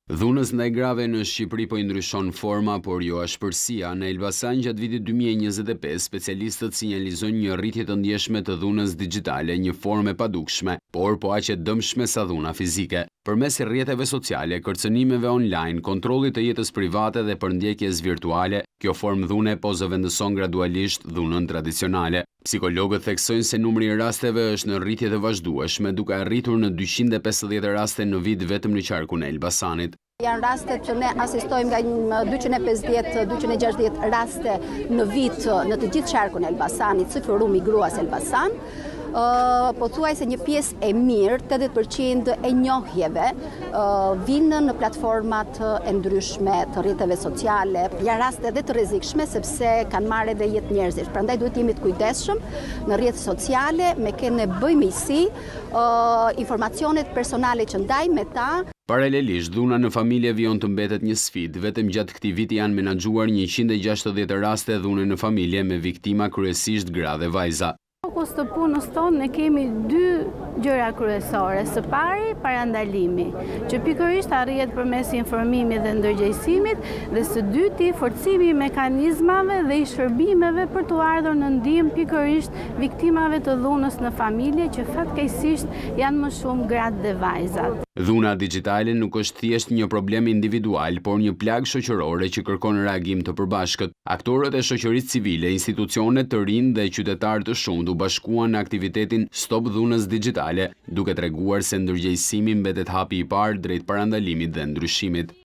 Dhunës ndaj grave në Shqipëri po i ndryshon forma, por jo ashpërsia. Në Elbasan gjatë vitit 2025, specialistët sinjalizojnë një rritje të ndjeshme të dhunës digjitale, një formë e padukshme, por po aq e dëmshme sa dhuna fizike. Përmes rrjeteve sociale, kërcënimeve online, kontrollit të jetës private dhe përndjekjes virtuale, kjo formë dhune po zëvendëson gradualisht dhunën tradicionale. Psikologët theksojnë se numri i rasteve është në rritje të vazhdueshme, duke arritur në 250 raste në vit vetëm në qarkun e Elbasanit. Janë rastet që ne asistojmë nga 250-260 raste në vit në të gjithë qarkun e Elbasanit, si forumi Gruas Elbasan. Pothuajse një pjesë e mirë, 80% e njohjeve vinë në platformat e ndryshme të rrjeteve sociale. Janë raste edhe të rrezikshme sepse kanë marrë edhe jetë njerëzish. Prandaj duhet jemi të kujdesshëm në rrjetet sociale, me kene bëjmësi informacionet personale që ndajmë me ta. Paralelisht, dhuna në familje vijon të mbetet një sfidë. Vetëm gjatë këtij viti janë menaxhuar 160 raste dhune në familje me viktima kryesisht gra dhe vajza. Fokus të punës tonë ne kemi dy gjëra kryesore. Së pari, parandalimi, që pikërisht arrihet përmes informimit dhe ndërgjegjësimit, dhe së dyti, forcimi i mekanizmave dhe i shërbimeve për të ardhur në ndihmë pikërisht viktimave të dhunës në familje, që fatkeqësisht janë më shumë gratë dhe vajzat. Dhuna digjitale nuk është thjesht një problem individual, por një plagë shoqërore që kërkon reagim të përbashkët. Aktorët e shoqërisë civile, institucionet të rinj dhe qytetarë të shumtë u bashkuan në aktivitetin Stop Dhunës Digjitale, duke treguar se ndërgjegjësimi mbetet hapi i parë drejt parandalimit dhe ndryshimit.